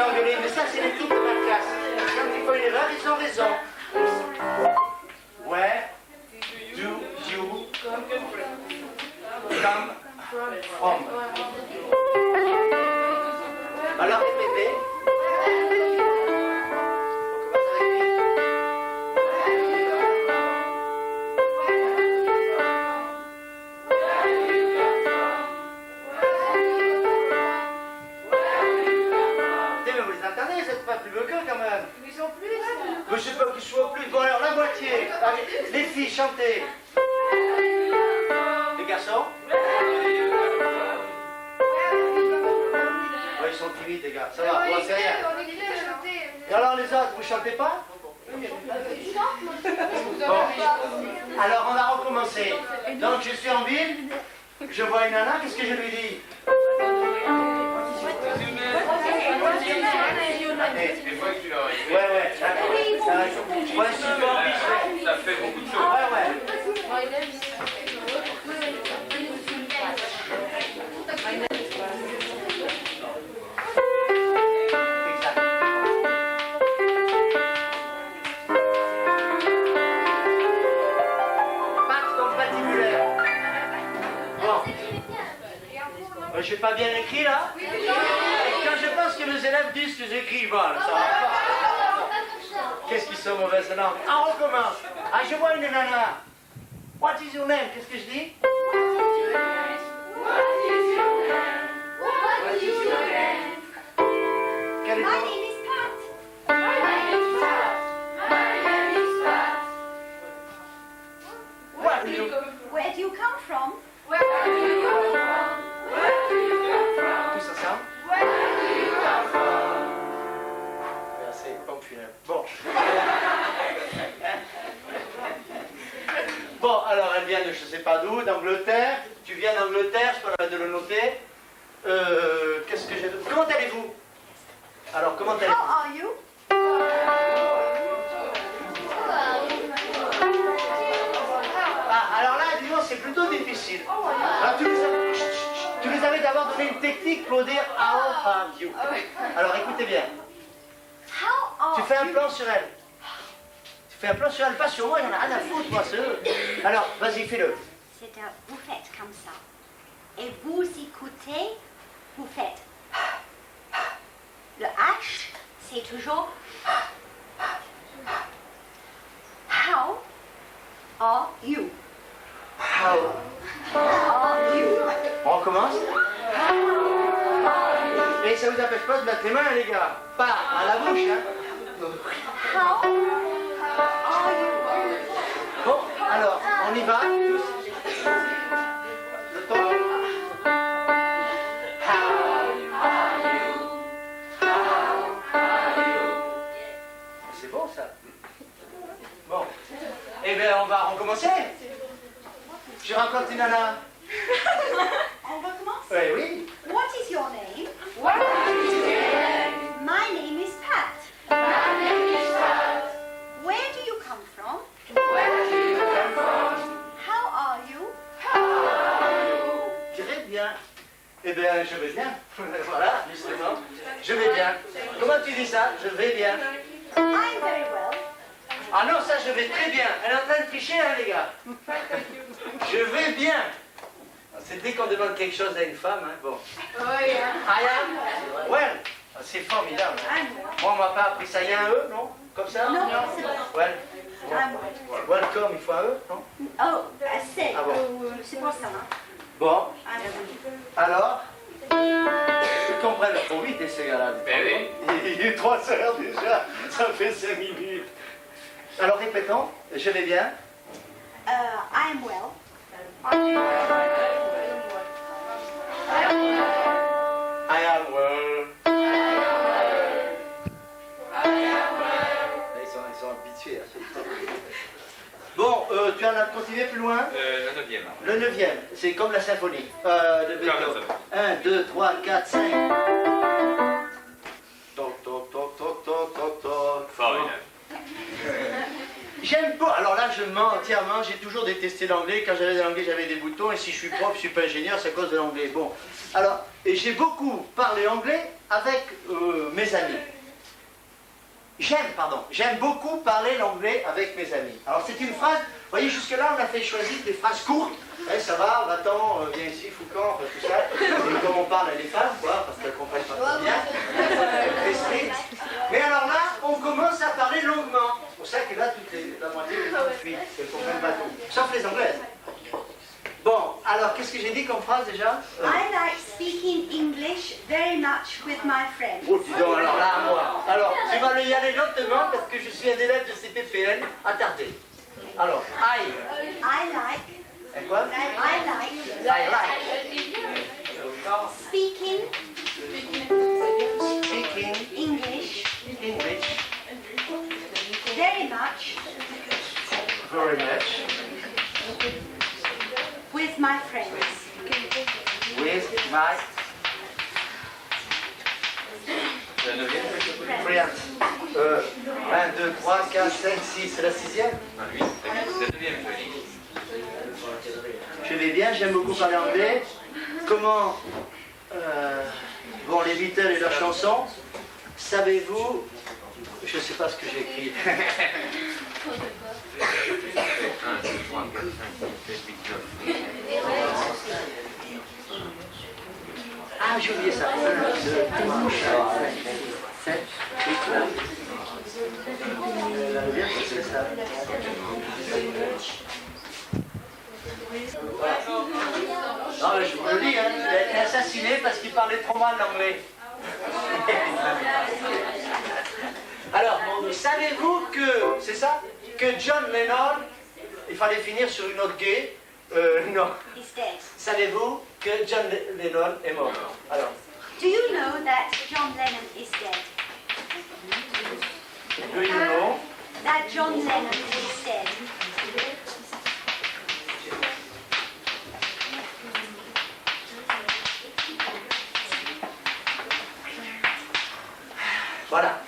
fait engueuler, mais ça, c'est les types de ma classe. Quand ils font une erreur, ils ont raison. Where do you come from? Alors, répétez. Je sais pas qui soit plus. Bon, alors la moitié. Allez, les filles, chantez. Les garçons. Ouais, ils sont timides, les gars. Ça va, bon, c'est rien. Et alors les autres, vous chantez pas? Bon. Alors on va recommencer. Donc je suis en ville, je vois une nana, qu'est-ce que je lui dis? Ouais, d'accord. Ouais, super, ça fait beaucoup de choses. Ouais. Exact. Pacte compatibulaire. Bon. Je suis pas bien écrit là? Quand je pense que les élèves disent que j'écris mal, ça va pas. Qu'est-ce qu'ils sont mauvaises langues? Ah, on recommence. Ah, je vois une nana. What is your name? Qu'est-ce que je dis? Quel est ton... Where do you come from? Tous ensemble? C'est populaire. Bon. Bon, alors elle vient de je sais pas d'où, d'Angleterre. Tu viens d'Angleterre, je peux de le noter. Qu'est-ce que j'ai... Comment allez-vous? Alors, comment allez-vous? How are you? Ah, alors là, dis-moi, c'est plutôt difficile. Alors, tu les avais d'abord donné une technique pour dire How are you? Alors, écoutez bien. Tu fais un plan sur elle. Tu fais un plan sur elle, pas sur moi, il y en a rien à foutre, moi, c'est eux. Alors, vas-y, fais-le. Vous faites comme ça. Et vous écoutez, vous faites. Le H, c'est toujours. How are you? How Are you? On recommence. Et ça vous empêche pas de mettre les mains, les gars. Pas à la bouche, hein. How are you? Bon, alors, on y va, tous. Le ton. C'est bon, ça. Bon. Eh bien, on va recommencer. Je rencontre une nana. On recommence? Oui. What is your name? What is your name? My name is Pat. My name is Pat. Where do you come from? Where do you come from? How are you? How are you? Très bien. Eh bien, je vais bien. Voilà, justement. Je vais bien. Comment tu dis ça? Je vais bien. I'm very well. Ah non, ça, je vais très bien. Elle est en train de tricher, hein, les gars. Je vais bien. C'est dès qu'on demande quelque chose à une femme, hein, bon. I am well. C'est formidable. Moi, on m'a pas appris ça. Il y a un E, non? Comme ça? Non, c'est Well. I'm Welcome, il faut un E, non? Oh, c'est. Ah bon. C'est pour ça, hein? Bon, I'm alors, ils comprennent trop vite, ces gars-là. Ben oui. Il est 3 heures déjà, ça fait 5 minutes. Alors, répétons, je vais bien. I'm well. I am well. Ils sont habitués à ce truc. Bon, tu en as continué plus loin? Le 9e. Le 9e, c'est comme la symphonie. De Beethoven. 1, 2, 3, 4, 5. Toc, toc, toc, toc, toc, toc, toc. Formidable. J'aime pas, alors là je mens entièrement, j'ai toujours détesté l'anglais. Quand j'avais de l'anglais, j'avais des boutons, et si je suis prof, je suis pas ingénieur, c'est à cause de l'anglais. Bon, Alors, et j'ai beaucoup parlé anglais avec mes amis. J'aime beaucoup parler l'anglais avec mes amis. Alors c'est une phrase, vous voyez, jusque-là on a fait choisir des phrases courtes. Eh, ça va, va-t'en, viens ici, Foucan, enfin, tout ça. Et comme on parle à les femmes, quoi, parce qu'elles comprennent pas très bien. Mais alors là, on commence à parler longuement. C'est pour ça que là, la moitié des gens fuient, elles ne comprennent pas tout. Sauf les anglaises. Bon, alors qu'est-ce que j'ai dit comme phrase déjà I like speaking English very much with my friends. Oh, dis donc, alors là, moi. Alors, tu vas le y aller lentement parce que je suis un élève de CPPN attardé. Alors, I like et quoi speaking Speaking English English very much very much with my friends. with my La 9e, friends. 1, 2, 3, 4, 5, 6, c'est la 6e. ah, 8, c'est la 9e, joli. Je vais bien, j'aime beaucoup parler anglais. Comment vont les Beatles et leur chanson? Savez-vous? Je ne sais pas ce que j'ai écrit. 1, 2, 3, 4, 5, 6, 7, 8, 9. Ah, j'ai oublié ça. 1, 2, 3, 4, 5, 6, 7, 8, 9. C'est ça. Non, mais je vous le dis, hein, il a été assassiné parce qu'il parlait trop mal l'anglais. Alors, savez-vous que, c'est ça, que John Lennon, il fallait finir sur une note gay, non. He's dead. Savez-vous que John Lennon est mort? Alors, Do you know that John Lennon is dead? do you know? That John Lennon is dead. Voilà.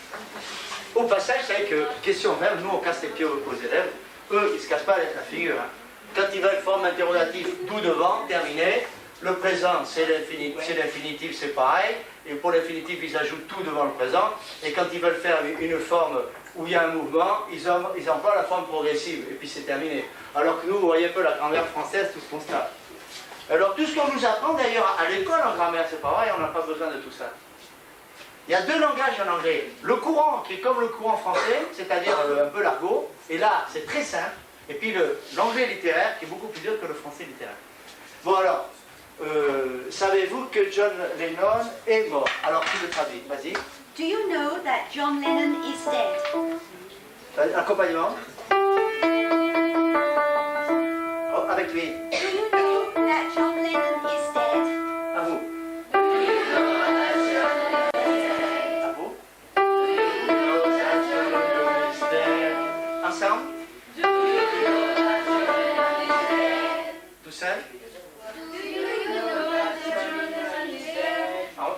Au passage, vous savez que, question même, nous on casse les pieds aux élèves, eux ils se cassent pas la figure. Hein. Quand ils veulent forme interrogative, d'où devant, terminé. Le présent, c'est l'infinitif, c'est pareil. Et pour l'infinitif, ils ajoutent tout devant le présent. Et quand ils veulent faire une forme où il y a un mouvement, ils emploient la forme progressive. Et puis c'est terminé. Alors que nous, vous voyez un peu la grammaire française, tout ce constat. Alors tout ce qu'on nous apprend d'ailleurs à l'école en grammaire, c'est pas vrai, on n'a pas besoin de tout ça. Il y a deux langages en anglais. Le courant, qui est comme le courant français, c'est-à-dire un peu l'argot. Et là, c'est très simple. Et puis l'anglais littéraire, qui est beaucoup plus dur que le français littéraire. Bon alors, savez-vous que John Lennon est mort? Alors, qui le traduit? Vas-y. Do you know that John Lennon is dead? Accompagnement. Oh, avec lui. Do you know that John Lennon is dead? À vous. À vous. Ensemble. Tout seul.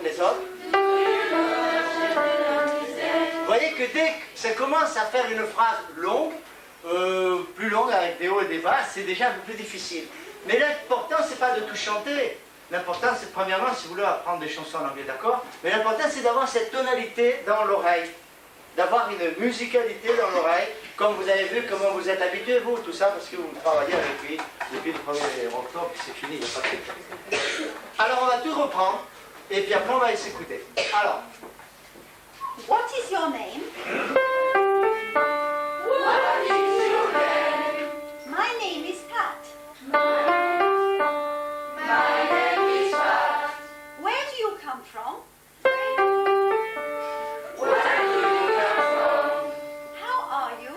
Les autres. Vous voyez que dès que ça commence à faire une phrase longue, plus longue avec des hauts et des bas, c'est déjà un peu plus difficile. Mais l'important, c'est pas de tout chanter. L'important, c'est premièrement, si vous voulez apprendre des chansons en anglais, d'accord? Mais l'important, c'est d'avoir cette tonalité dans l'oreille. D'avoir une musicalité dans l'oreille, comme vous avez vu, comment vous êtes habitués, vous, tout ça, parce que vous travaillez avec lui depuis le 1er octobre, puis c'est fini, il n'y a pas de... Alors, on va tout reprendre, et puis après, on va s'écouter. Alors, What is your name? What is your name? My name is Pat. My name is Pat. Where do you come from? Where do you come from? How are you?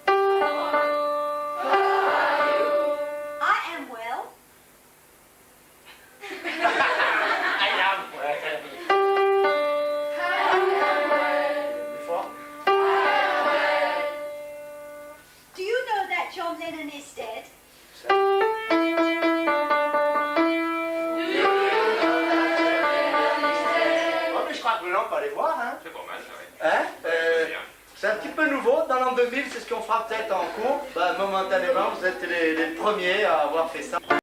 How are you? I am well. Do you know that John Lennon is dead? Do you know that John Lennon is dead? oh, mais je crois que maintenant, on peut aller voir, hein? C'est pas mal, ça, ouais. Hein? C'est un petit peu nouveau, dans l'an 2000, c'est ce qu'on fera peut-être en cours. Bah, momentanément, vous êtes les premiers à avoir fait ça.